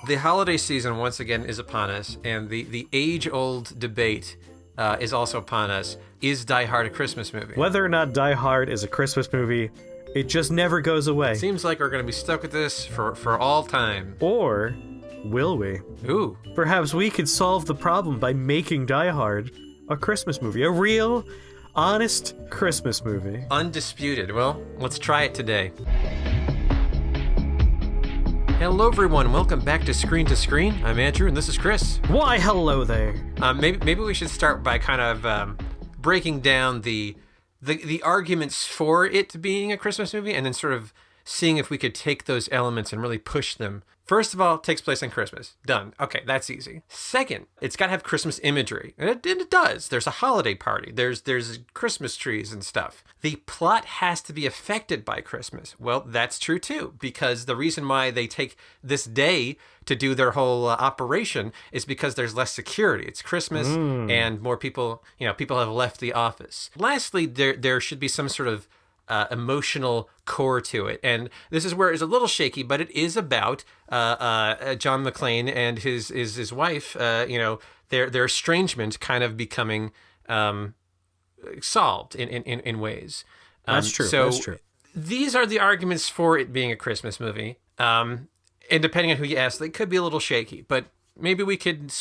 The holiday season once again is upon us, and the age-old debate is also upon us. Is Die Hard a Christmas movie? Whether or not Die Hard is a Christmas movie, it just never goes away. Seems like we're going to be stuck with this for all time. Or will we? Ooh. Perhaps we could solve the problem by making Die Hard a Christmas movie. A real, honest Christmas movie. Undisputed. Well, let's try it today. Hello, everyone. Welcome back to Screen to Screen. I'm Andrew, and this is Chris. Why, hello there. Maybe we should start by kind of breaking down the arguments for it being a Christmas movie, and then sort of seeing if we could take those elements and really push them. First of all, it takes place on Christmas. Done. Okay, that's easy. Second, it's got to have Christmas imagery. And it does. There's a holiday party. There's Christmas trees and stuff. The plot has to be affected by Christmas. Well, that's true too, because the reason why they take this day to do their whole operation is because there's less security. It's Christmas and more people, people have left the office. Lastly, there should be some sort of emotional core to it, and this is where it's a little shaky, but it is about John McClane and his wife. Their estrangement kind of becoming solved in ways. That's true. So that's true. These are the arguments for it being a Christmas movie. And depending on who you ask, they could be a little shaky, but maybe we could,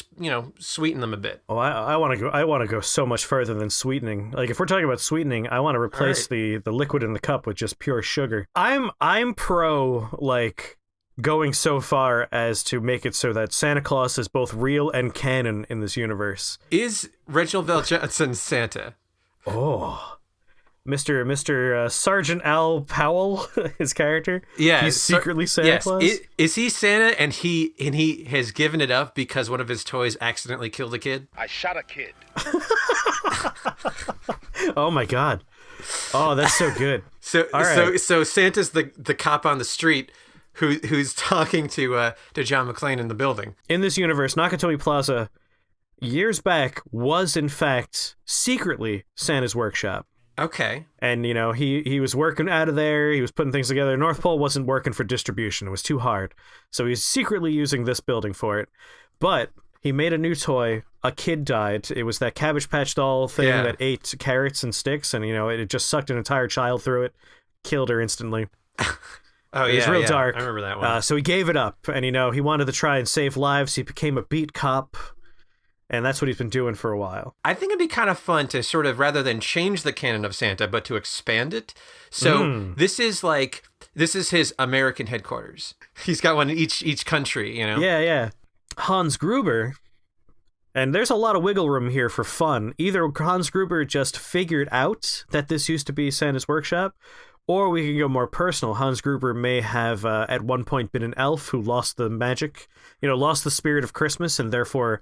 sweeten them a bit. Oh, I want to go so much further than sweetening. Like, if we're talking about sweetening, I want to replace the liquid in the cup with just pure sugar. I'm pro, like, going so far as to make it so that Santa Claus is both real and canon in this universe. Is Reginald Val-Johnson Santa? Oh, Mr. Sergeant Al Powell, his character. Yeah, he's secretly Santa Claus. Is he Santa, and he has given it up because one of his toys accidentally killed a kid? I shot a kid. Oh my God! Oh, that's so good. So Santa's the cop on the street who's talking to John McClane in the building. In this universe, Nakatomi Plaza, years back, was in fact secretly Santa's workshop. Okay. And, he was working out of there. He was putting things together. North Pole wasn't working for distribution. It was too hard. So he's secretly using this building for it. But he made a new toy. A kid died. It was that Cabbage Patch doll thing that ate carrots and sticks. And, it just sucked an entire child through it. Killed her instantly. It was real dark. I remember that one. So he gave it up. And, he wanted to try and save lives. He became a beat cop. And that's what he's been doing for a while. I think it'd be kind of fun to sort of, rather than change the canon of Santa, but to expand it. So this is his American headquarters. He's got one in each country, Yeah. Hans Gruber, and there's a lot of wiggle room here for fun. Either Hans Gruber just figured out that this used to be Santa's workshop, or we can go more personal. Hans Gruber may have at one point been an elf who lost the magic, lost the spirit of Christmas, and therefore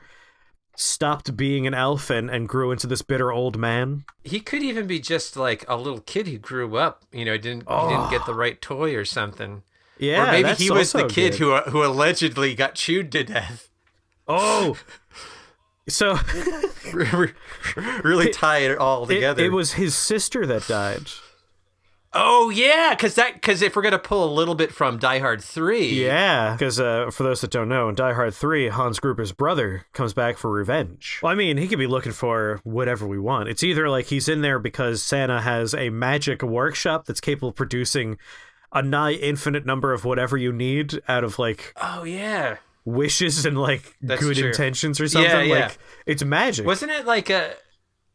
stopped being an elf and grew into this bitter old man. He could even be just like a little kid who grew up, he didn't get the right toy or something. Yeah, or maybe he was the kid good. who allegedly got chewed to death. Oh, so really tie it all together. It was his sister that died. Oh, yeah, because if we're going to pull a little bit from Die Hard 3... Yeah, because for those that don't know, in Die Hard 3, Hans Gruber's brother comes back for revenge. Well, I mean, he could be looking for whatever we want. It's either like he's in there because Santa has a magic workshop that's capable of producing a nigh infinite number of whatever you need out of, like... Oh, yeah. Wishes and, like, that's good true. Intentions or something. Yeah. Like, it's magic. Wasn't it like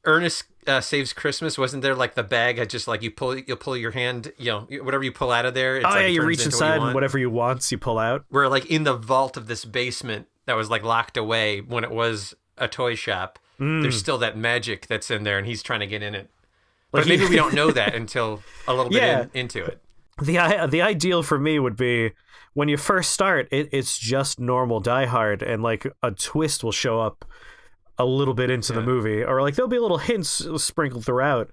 Ernest Saves Christmas? Wasn't there like the bag had just like you'll pull your hand, whatever you pull out of there. It's you reach inside and whatever you want, you pull out. We're like in the vault of this basement that was like locked away when it was a toy shop. There's still that magic that's in there, and he's trying to get in it. But maybe we don't know that until a little bit into it. The ideal for me would be when you first start, it's just normal Die Hard, and like a twist will show up a little bit into the movie, or like there'll be little hints sprinkled throughout.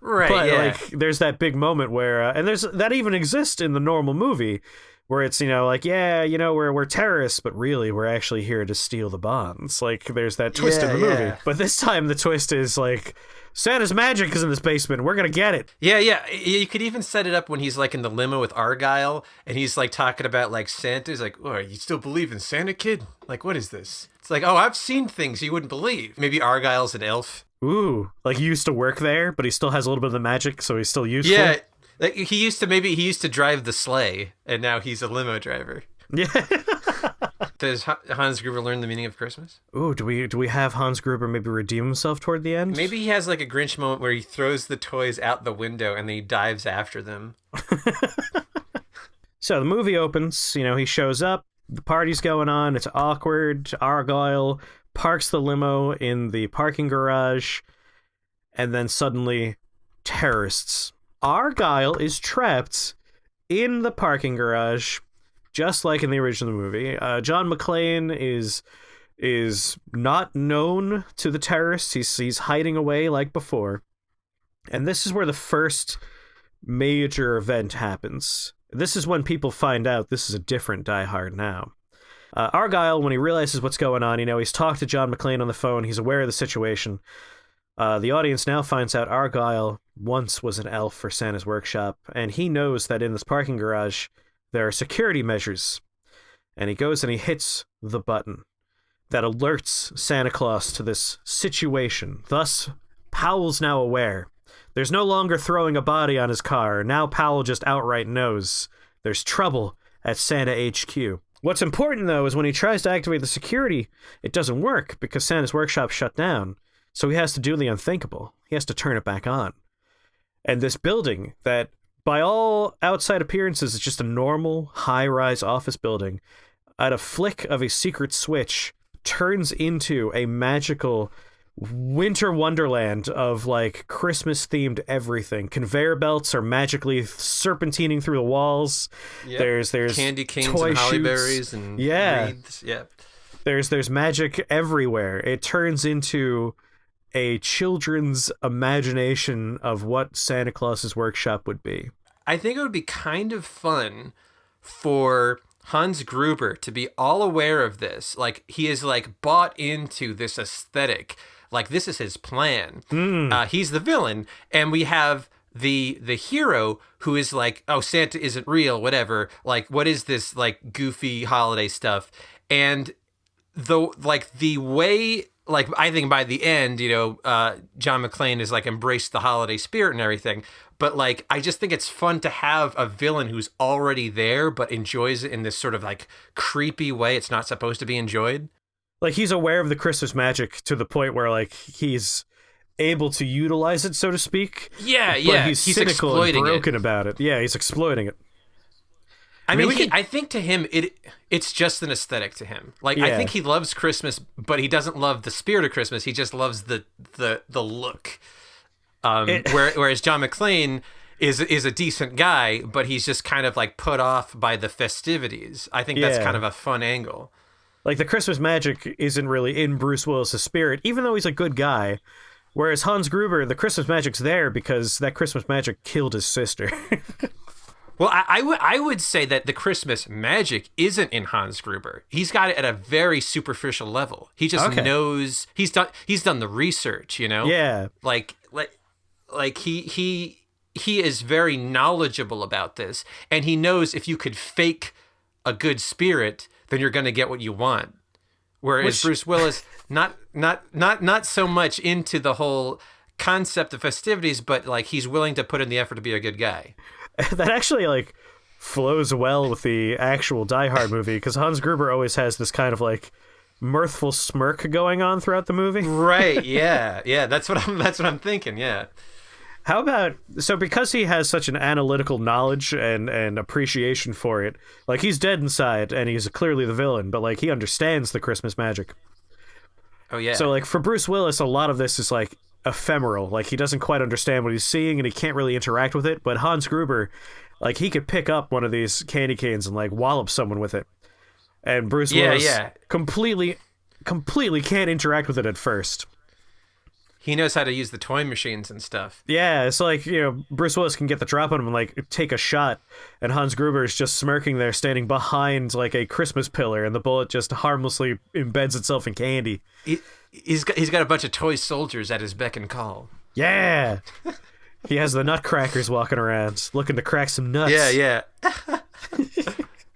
Right. But like there's that big moment where, and there's that even exists in the normal movie, where it's we're terrorists, but really we're actually here to steal the bonds. Like there's that twist in the movie. But this time the twist is like Santa's magic is in this basement. We're gonna get it. Yeah, yeah. You could even set it up when he's like in the limo with Argyle, and he's like talking about like Santa's like, "Oh, you still believe in Santa, kid? Like, what is this?" It's like, "Oh, I've seen things you wouldn't believe." Maybe Argyle's an elf. Ooh, like he used to work there, but he still has a little bit of the magic, so he's still useful. Yeah, like he used to drive the sleigh, and now he's a limo driver. Yeah. Does Hans Gruber learn the meaning of Christmas? Ooh, do we have Hans Gruber maybe redeem himself toward the end? Maybe he has like a Grinch moment where he throws the toys out the window and then he dives after them. So the movie opens, he shows up, the party's going on, it's awkward. Argyle parks the limo in the parking garage, and then suddenly, terrorists. Argyle is trapped in the parking garage, just like in the original movie. John McClane is not known to the terrorists. He's hiding away like before. And this is where the first major event happens. This is when people find out this is a different Die Hard now. Argyle, when he realizes what's going on, he's talked to John McClane on the phone. He's aware of the situation. The audience now finds out Argyle once was an elf for Santa's workshop, and he knows that in this parking garage there are security measures. And he goes and he hits the button that alerts Santa Claus to this situation. Thus, Powell's now aware. There's no longer throwing a body on his car. Now Powell just outright knows there's trouble at Santa HQ. What's important, though, is when he tries to activate the security, it doesn't work because Santa's workshop shut down. So he has to do the unthinkable. He has to turn it back on. And this building that, by all outside appearances, is just a normal, high-rise office building, at a flick of a secret switch, turns into a magical winter wonderland of, like, Christmas-themed everything. Conveyor belts are magically serpentining through the walls. Yep. There's candy canes toy and holly shoots. berries and Yeah. wreaths. Yeah. There's magic everywhere. It turns into a children's imagination of what Santa Claus's workshop would be. I think it would be kind of fun for Hans Gruber to be all aware of this. Like, he is like bought into this aesthetic. Like, this is his plan. He's the villain, and we have the hero who is like, oh, Santa isn't real, whatever. Like, what is this like goofy holiday stuff? And the way, like, I think by the end, John McClane is like embraced the holiday spirit and everything. But like, I just think it's fun to have a villain who's already there, but enjoys it in this sort of like creepy way it's not supposed to be enjoyed. Like, he's aware of the Christmas magic to the point where, like, he's able to utilize it, so to speak. Yeah, but yeah. he's cynical exploiting and broken about it. Yeah, he's exploiting it. I mean, I think to him, it's just an aesthetic to him. Like, Yeah. I think he loves Christmas, but he doesn't love the spirit of Christmas. He just loves the look. Whereas John McClane is a decent guy, but he's just kind of like put off by the festivities. I think that's Yeah. kind of a fun angle. Like, the Christmas magic isn't really in Bruce Willis' spirit, even though he's a good guy. Whereas Hans Gruber, the Christmas magic's there because that Christmas magic killed his sister. Well, I would say that the Christmas magic isn't in Hans Gruber. He's got it at a very superficial level. He just knows he's done the research, Yeah. Like he is very knowledgeable about this, and he knows if you could fake a good spirit, then you're going to get what you want. Whereas Bruce Willis, not so much into the whole concept of festivities, but like he's willing to put in the effort to be a good guy. That actually, like, flows well with the actual Die Hard movie, because Hans Gruber always has this kind of, like, mirthful smirk going on throughout the movie. Right, yeah. That's what I'm thinking, yeah. How about, so because he has such an analytical knowledge and appreciation for it, like, he's dead inside, and he's clearly the villain, but, like, he understands the Christmas magic. Oh, yeah. So, like, for Bruce Willis, a lot of this is, like, ephemeral. Like, he doesn't quite understand what he's seeing, and he can't really interact with it, but Hans Gruber, like, he could pick up one of these candy canes and, like, wallop someone with it. And Bruce Willis completely can't interact with it at first. He knows how to use the toy machines and stuff. Yeah, it's like, Bruce Willis can get the drop on him and, like, take a shot, and Hans Gruber is just smirking there, standing behind, like, a Christmas pillar, and the bullet just harmlessly embeds itself in candy. He's got a bunch of toy soldiers at his beck and call. Yeah. He has the nutcrackers walking around, looking to crack some nuts. Yeah.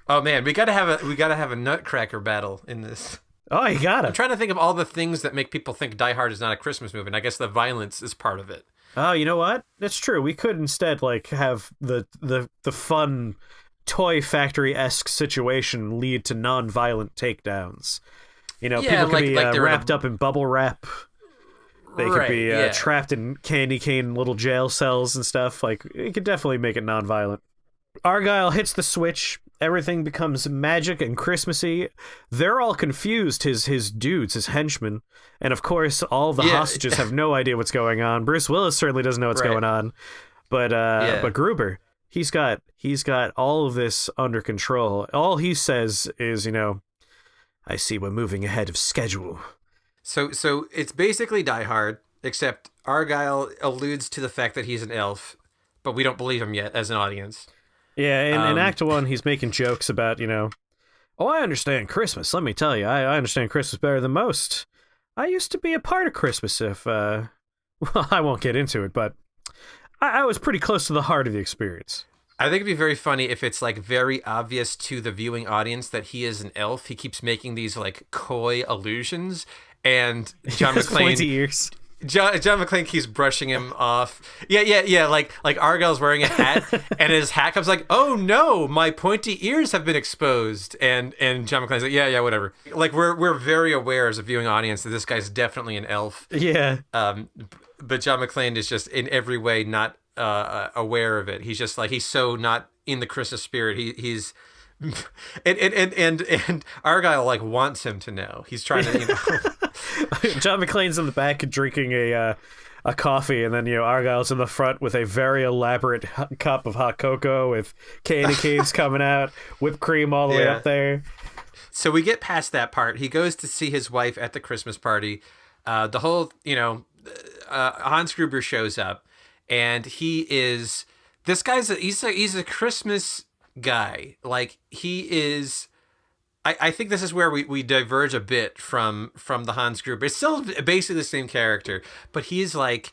Oh man, we gotta have a nutcracker battle in this. Oh, you got I'm it. trying to think of all the things that make people think Die Hard is not a Christmas movie, and I guess the violence is part of it. Oh, you know what? That's true. We could instead like have the fun toy factory-esque situation lead to non-violent takedowns. You know, Yeah, people could be they're wrapped up in bubble wrap. They could Right, be yeah. trapped in candy cane little jail cells and stuff. Like, it could definitely make it non-violent. Argyle hits the switch. Everything becomes magic and Christmassy. They're all confused, his dudes, his henchmen. And of course, all the Yeah. hostages have no idea what's going on. Bruce Willis certainly doesn't know what's Right. going on. But Gruber, he's got all of this under control. All he says is, you know, I see we're moving ahead of schedule. So it's basically Die Hard, except Argyle alludes to the fact that he's an elf, but we don't believe him yet as an audience. Yeah, in Act 1, he's making jokes about, you know, oh, I understand Christmas. Let me tell you, I understand Christmas better than most. I used to be a part of Christmas if, well, I won't get into it, but I was pretty close to the heart of the experience. I think it'd be very funny if it's like very obvious to the viewing audience that he is an elf. He keeps making these like coy allusions, and John His pointy McClane ears. John McClane keeps brushing him off. Yeah. Like Argyle's wearing a hat, and his hat comes like, "Oh no, my pointy ears have been exposed." And John McClane's like, "Yeah, whatever." Like we're very aware as a viewing audience that this guy's definitely an elf. Yeah. But John McClane is just in every way not aware of it. He's just like, he's so not in the Christmas spirit. He's and Argyle like wants him to know. He's trying to, you know. John McClane's in the back drinking a coffee, and then, you know, Argyle's in the front with a very elaborate cup of hot cocoa with candy canes coming out, whipped cream all the way up there. So we get past that part. He goes to see his wife at the Christmas party. The whole, you know, Hans Gruber shows up, and he's a Christmas guy. Like, he is. I think this is where we diverge a bit from the Hans Gruber. It's still basically the same character, but he's like,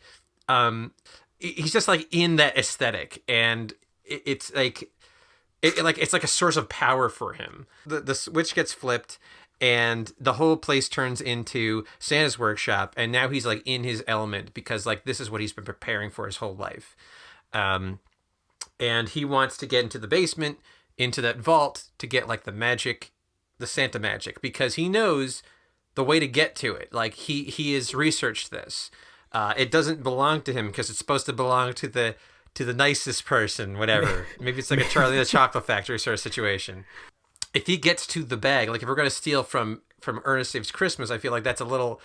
he's just like in that aesthetic, and it's like, it's like a source of power for him. The switch gets flipped, and the whole place turns into Santa's workshop, and now he's like in his element because like this is what he's been preparing for his whole life, and he wants to get into the basement, into that vault to get like the magic. The Santa magic, because he knows the way to get to it. Like he has researched this. It doesn't belong to him because it's supposed to belong to the nicest person, whatever. Maybe it's like a Charlie and the Chocolate Factory sort of situation. If he gets to the bag, like if we're going to steal from Ernest Saves Christmas, I feel like that's a little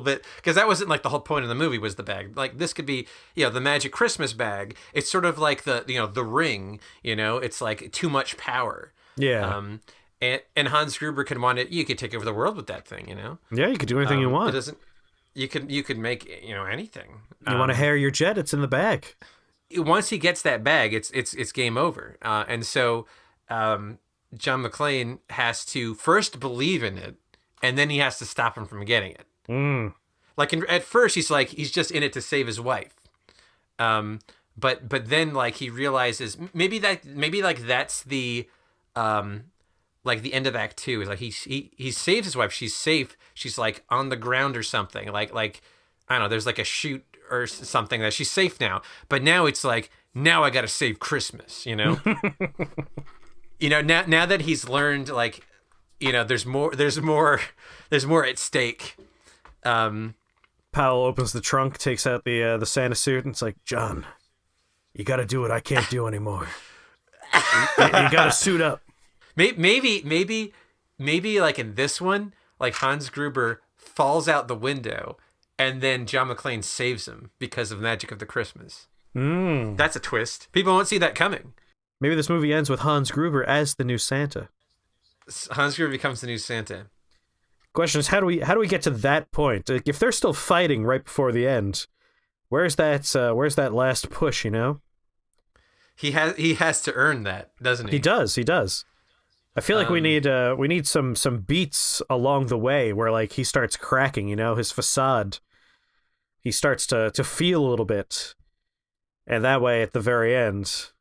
bit, because that wasn't like the whole point of the movie was the bag. Like this could be, you know, the magic Christmas bag. It's sort of like the, you know, the ring, you know, it's like too much power. Yeah. And Hans Gruber could want it. You could take over the world with that thing, you know. Yeah, you could do anything you want. It doesn't. You could make, you know, anything. You want to hair your jet? It's in the bag. Once he gets that bag, it's game over. And so John McClane has to first believe in it, and then he has to stop him from getting it. Like at first, he's just in it to save his wife. But then like he realizes maybe like that's the like the end of Act 2 is like he saves his wife. She's safe. She's like on the ground or something. Like I don't know. There's like a chute or something that she's safe now. But now it's like, now I got to save Christmas. You know. You know, now that he's learned, like, you know, there's more at stake. Powell opens the trunk, takes out the Santa suit, and it's like, John, you got to do what I can't do anymore. You got to suit up. Maybe like in this one, like Hans Gruber falls out the window, and then John McClane saves him because of the magic of the Christmas. That's a twist. People won't see that coming. Maybe this movie ends with Hans Gruber as the new Santa. Hans Gruber becomes the new Santa. Question is, how do we get to that point? Like, if they're still fighting right before the end, where's that last push? You know, he has to earn that, doesn't he? He does. I feel like we need some beats along the way where like he starts cracking, you know, his facade He starts to feel a little bit. And that way, at the very end...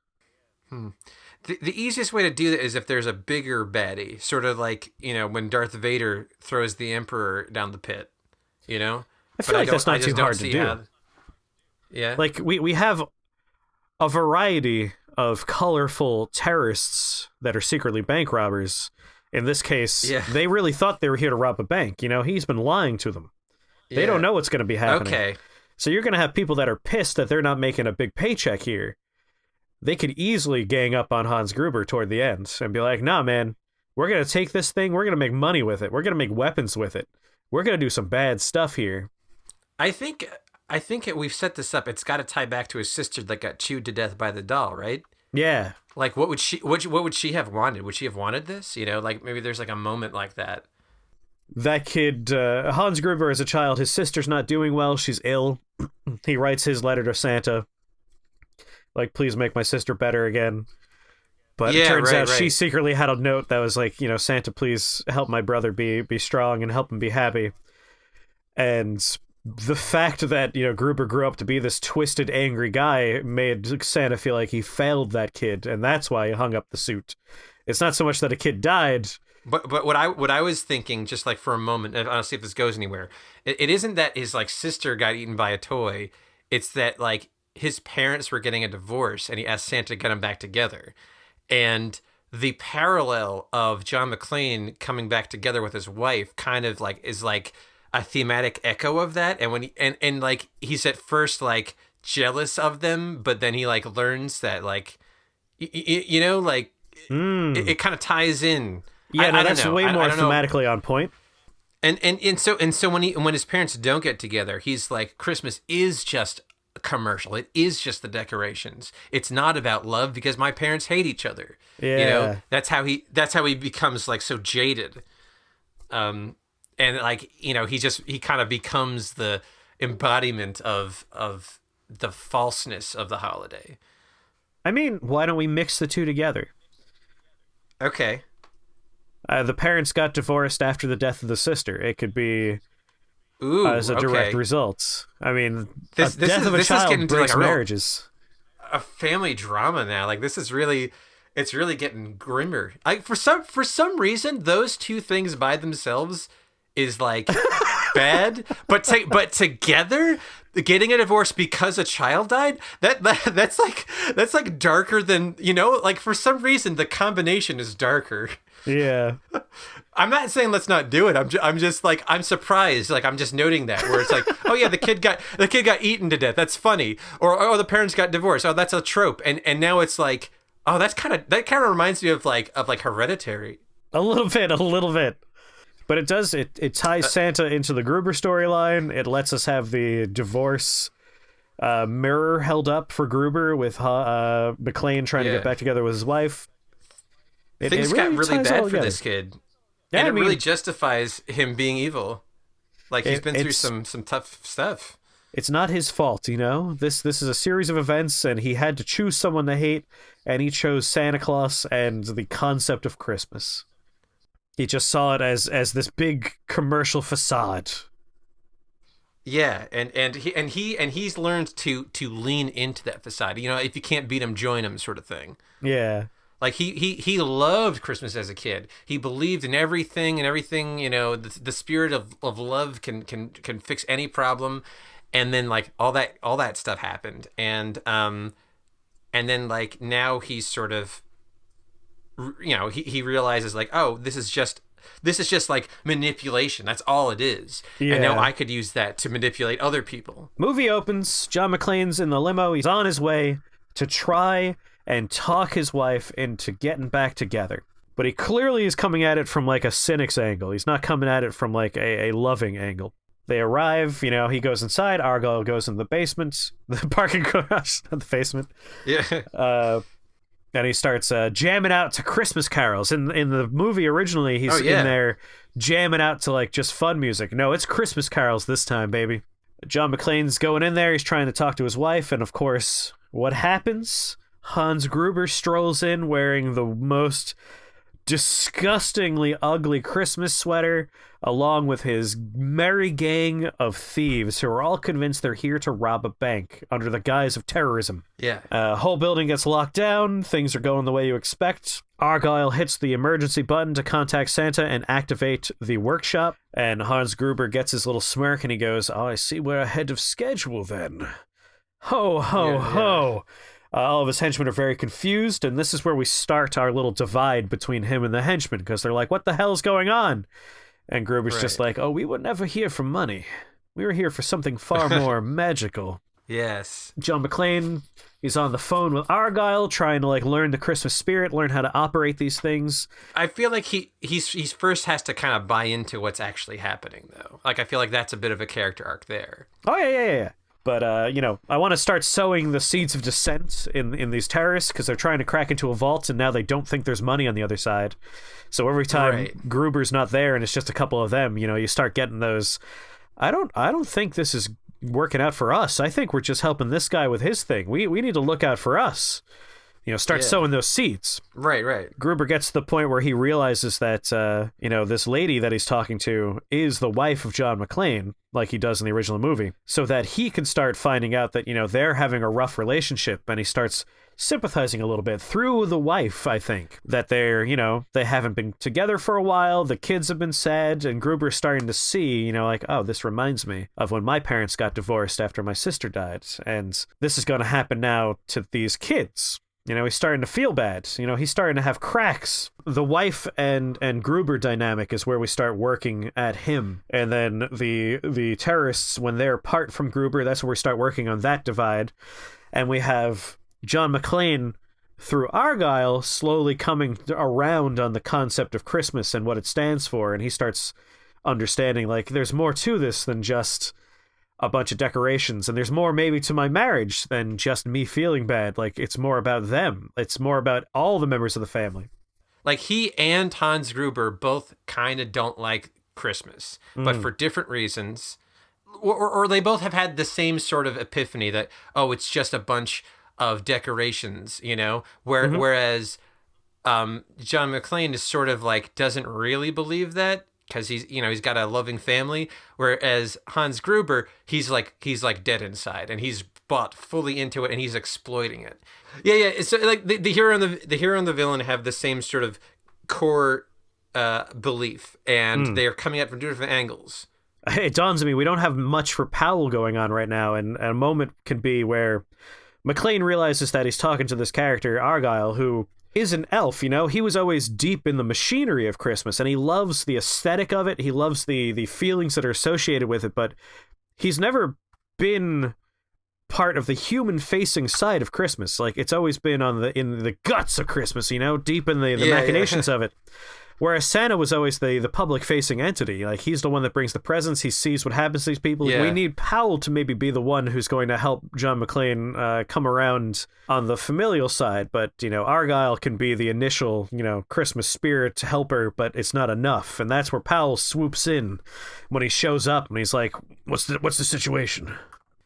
The easiest way to do that is if there's a bigger baddie, sort of like, when Darth Vader throws the Emperor down the pit, I feel like that's not too hard to do. Yeah. Like, we have a variety of colorful terrorists that are secretly bank robbers. In this case, they really thought they were here to rob a bank. He's been lying to them. They don't know what's going to be happening. Okay. So you're going to have people that are pissed that they're not making a big paycheck here. They could easily gang up on Hans Gruber toward the end and be like, nah, man, we're going to take this thing. We're going to make money with it. We're going to make weapons with it. We're going to do some bad stuff here. I think we've set this up. It's got to tie back to his sister that got chewed to death by the doll, right? Yeah. Like, what would she have wanted? Would she have wanted this? Like maybe there's like a moment like that. That kid, Hans Gruber as a child, his sister's not doing well. She's ill. He writes his letter to Santa. Like, please make my sister better again. But it turns out she secretly had a note that was like, Santa, please help my brother be strong and help him be happy. And the fact that, Gruber grew up to be this twisted, angry guy made Santa feel like he failed that kid, and that's why he hung up the suit. It's not so much that a kid died. But what I was thinking, just like for a moment, and I'll see if this goes anywhere, it isn't that his like sister got eaten by a toy. It's that like his parents were getting a divorce and he asked Santa to get them back together. And the parallel of John McClane coming back together with his wife kind of like is like a thematic echo of that. And when and like he's at first like jealous of them, but then he like learns that like it kind of ties in. Yeah, that's way more thematically on point. And so when his parents don't get together, he's like, Christmas is just commercial. It is just the decorations. It's not about love because my parents hate each other. Yeah. That's how he becomes like so jaded. And like, he kind of becomes the embodiment of the falseness of the holiday. I mean, why don't we mix the two together? Okay. The parents got divorced after the death of the sister. It could be as a direct result. I mean, the death of a child breaks marriages. A family drama now. Like it's really getting grimmer. Like for some reason, those two things by themselves is like bad, but together, getting a divorce because a child died, that's like darker than, like for some reason the combination is darker. Yeah. I'm not saying let's not do it. I'm just like, I'm surprised. Like, I'm just noting that where it's like, oh yeah, the kid got eaten to death. That's funny. Or, oh, the parents got divorced. Oh, that's a trope. And now it's like, oh, that kind of reminds me of like Hereditary. A little bit. But it ties Santa into the Gruber storyline. It lets us have the divorce mirror held up for Gruber with McClane trying to get back together with his wife. Things got really bad for this kid. Yeah, and it really justifies him being evil. Like, he's been through some tough stuff. It's not his fault, This is a series of events, and he had to choose someone to hate, and he chose Santa Claus and the concept of Christmas. He just saw it as this big commercial facade. Yeah, and he's learned to lean into that facade. If you can't beat him, join him, sort of thing. Yeah. Like he loved Christmas as a kid. He believed in everything, the spirit of love can fix any problem. And then like all that stuff happened. And then like now he's sort of, he realizes like, oh, this is just like manipulation. That's all it is. Yeah. And now I could use that to manipulate other people. Movie opens. John McClane's in the limo. He's on his way to try and talk his wife into getting back together. But he clearly is coming at it from like a cynic's angle. He's not coming at it from like a loving angle. They arrive, he goes inside. Argyle goes in the basement, the parking garage, not the basement. Yeah. And he starts jamming out to Christmas carols. In the movie originally, he's in there jamming out to like just fun music. No, it's Christmas carols this time, baby. John McClane's going in there. He's trying to talk to his wife. And of course, what happens? Hans Gruber strolls in wearing the most disgustingly ugly Christmas sweater, along with his merry gang of thieves who are all convinced they're here to rob a bank under the guise of terrorism. Yeah. Whole building gets locked down. Things are going the way you expect. Argyle hits the emergency button to contact Santa and activate the workshop. And Hans Gruber gets his little smirk and he goes, "Oh, I see we're ahead of schedule then. Ho, ho, ho." All of his henchmen are very confused, and this is where we start our little divide between him and the henchmen, because they're like, "What the hell's going on?" And Gruber's just like, "Oh, we were never here for money. We were here for something far more magical." Yes. John McClane, he's on the phone with Argyle, trying to learn the Christmas spirit, learn how to operate these things. I feel like he's first has to kind of buy into what's actually happening, though. Like, I feel like that's a bit of a character arc there. Oh, yeah. But, I want to start sowing the seeds of dissent in these terrorists, because they're trying to crack into a vault, and now they don't think there's money on the other side. So every time Gruber's not there and it's just a couple of them, you start getting those, I don't think this is working out for us. I think we're just helping this guy with his thing. We need to look out for us. Start sowing those seeds. Right. Gruber gets to the point where he realizes that, this lady that he's talking to is the wife of John McClane, like he does in the original movie, so that he can start finding out that, they're having a rough relationship, and he starts sympathizing a little bit through the wife, I think, that they're, they haven't been together for a while, the kids have been sad, and Gruber's starting to see, oh, this reminds me of when my parents got divorced after my sister died, and this is going to happen now to these kids. He's starting to feel bad. He's starting to have cracks. The wife and Gruber dynamic is where we start working at him. And then the terrorists, when they're apart from Gruber, that's where we start working on that divide. And we have John McClane, through Argyle, slowly coming around on the concept of Christmas and what it stands for. And he starts understanding, there's more to this than just a bunch of decorations, and there's more maybe to my marriage than just me feeling bad. It's more about them. It's more about all the members of the family. He and Hans Gruber both kind of don't like Christmas, but for different reasons. Or they both have had the same sort of epiphany that, oh, it's just a bunch of decorations, whereas John McClane is sort of doesn't really believe that, because he's got a loving family, whereas Hans Gruber, he's dead inside, and he's bought fully into it, and he's exploiting it. Yeah. So the hero and the villain have the same sort of core belief, and they are coming at from different angles. Hey, it dawns on me, we don't have much for Powell going on right now, and a moment can be where McClane realizes that he's talking to this character, Argyle, who is an elf. He was always deep in the machinery of Christmas, and he loves the aesthetic of it. He loves the feelings that are associated with it, but he's never been part of the human-facing side of Christmas. It's always been in the guts of Christmas, deep in the machinations of it. Whereas Santa was always the public-facing entity. He's the one that brings the presents. He sees what happens to these people. Yeah. We need Powell to maybe be the one who's going to help John McClane come around on the familial side. But, Argyle can be the initial, Christmas spirit helper, but it's not enough. And that's where Powell swoops in when he shows up, and he's like, what's the situation?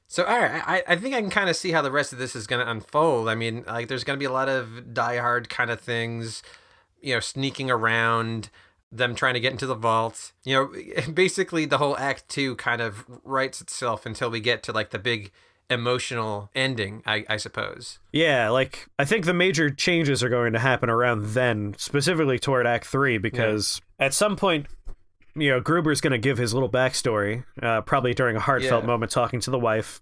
So, all right, I think I can kind of see how the rest of this is going to unfold. I mean, there's going to be a lot of die-hard kind of things, sneaking around, them trying to get into the vault. Basically the whole Act 2 kind of writes itself until we get to the big emotional ending, I suppose. Yeah, I think the major changes are going to happen around then, specifically toward Act 3, because at some point, Gruber's going to give his little backstory, probably during a heartfelt moment talking to the wife.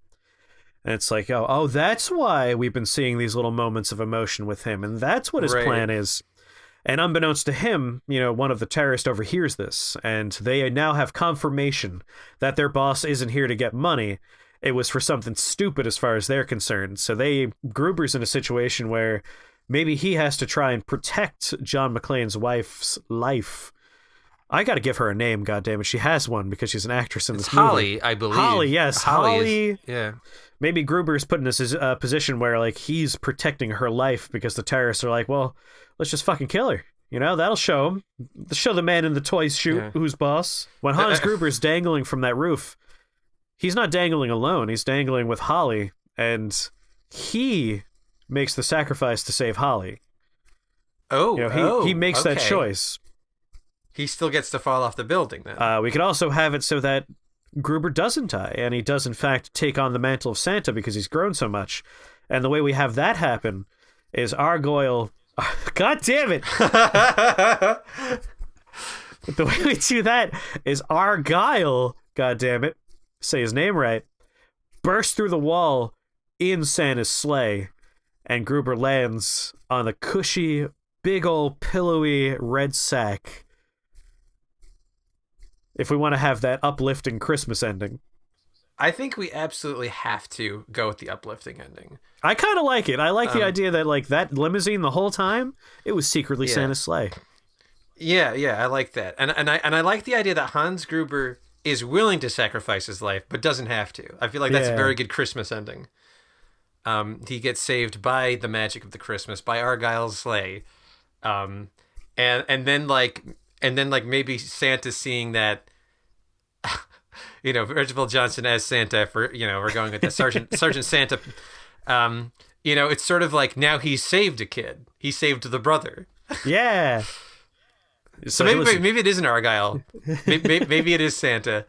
And it's oh, that's why we've been seeing these little moments of emotion with him, and that's what his plan is. And unbeknownst to him, one of the terrorists overhears this, and they now have confirmation that their boss isn't here to get money. It was for something stupid as far as they're concerned. So Gruber's in a situation where maybe he has to try and protect John McClane's wife's life. I got to give her a name, goddammit. She has one because she's an actress in this movie. Holly, I believe. Holly, yes. Holly. Yeah. Maybe Gruber's put in this position where he's protecting her life because the terrorists are well, let's just fucking kill her. That'll show him. Show the man in the toys shoot who's boss. When Hans Gruber's dangling from that roof, he's not dangling alone. He's dangling with Holly, and he makes the sacrifice to save Holly. Oh, He makes that okay. choice. He still gets to fall off the building then. We could also have it so that Gruber doesn't die, and he does in fact take on the mantle of Santa because he's grown so much. And the way we have that happen is Argyle. God damn it! The way we do that is Argyle. God damn it! Say his name right. Bursts through the wall in Santa's sleigh, and Gruber lands on the cushy, big old pillowy red sack. If we want to have that uplifting Christmas ending. I think we absolutely have to go with the uplifting ending. I kind of like it. I like the idea that like that limousine the whole time, it was secretly Santa's sleigh. Yeah, I like that. And I like the idea that Hans Gruber is willing to sacrifice his life, but doesn't have to. I feel like that's a very good Christmas ending. He gets saved by the magic of the Christmas, by Argyle's sleigh. And then maybe Santa seeing that, Reginald Johnson as Santa we're going with the Sergeant Santa. It's sort of like now he's saved a kid. He saved the brother. Yeah. So maybe it isn't Argyle. Maybe it is Santa.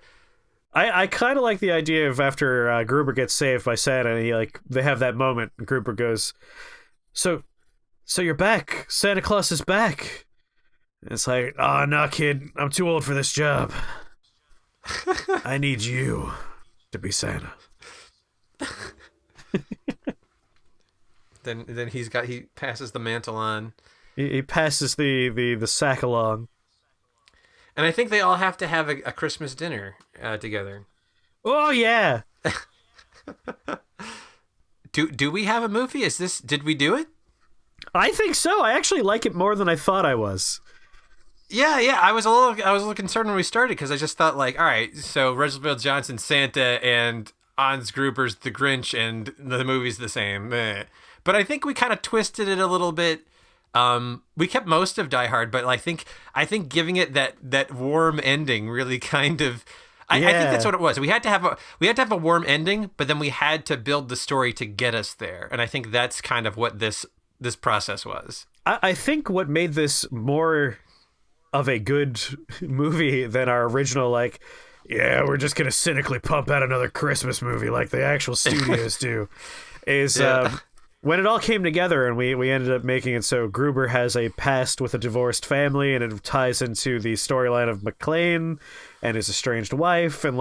I kind of like the idea of after Gruber gets saved by Santa, and they have that moment, and Gruber goes, So you're back. Santa Claus is back. And it's like, oh, no, kid. I'm too old for this job. I need you to be Santa. Then he passes the mantle on. He passes the sack along. And I think they all have to have a Christmas dinner together. Oh, yeah. Do we have a movie? Did we do it? I think so. I actually like it more than I thought I was. Yeah. I was a little concerned when we started because I just thought like, all right, so Reginald Johnson, Santa, and Hans Gruber's The Grinch, and the movie's the same. But I think we kind of twisted it a little bit. We kept most of Die Hard, but I think giving it that warm ending really kind of. I think that's what it was. We had to have a warm ending, but then we had to build the story to get us there, and I think that's kind of what this process was. I think what made this more of a good movie than our original, we're just gonna cynically pump out another Christmas movie like the actual studios do, is when it all came together and we ended up making it so Gruber has a past with a divorced family, and it ties into the storyline of McClane and his estranged wife, and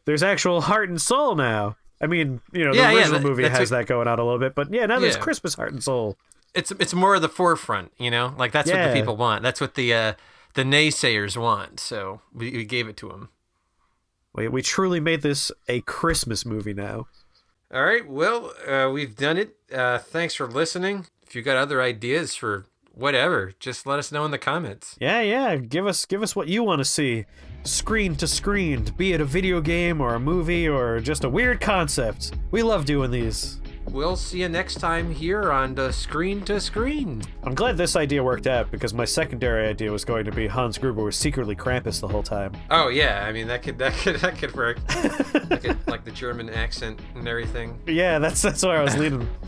there's actual heart and soul now. I mean, the original movie has that going on a little bit, but now there's Christmas heart and soul. It's more of the forefront, that's what the people want. That's what the naysayers want. So we gave it to them. We truly made this a Christmas movie now. All right, well, we've done it. Thanks for listening. If you got other ideas for whatever, just let us know in the comments. Yeah. Give us what you want to see, screen to screen, be it a video game or a movie or just a weird concept. We love doing these. We'll see you next time here on the Screen to Screen. I'm glad this idea worked out because my secondary idea was going to be Hans Gruber was secretly Krampus the whole time. Oh yeah, I mean that could work. Like the German accent and everything. Yeah, that's where I was leaning.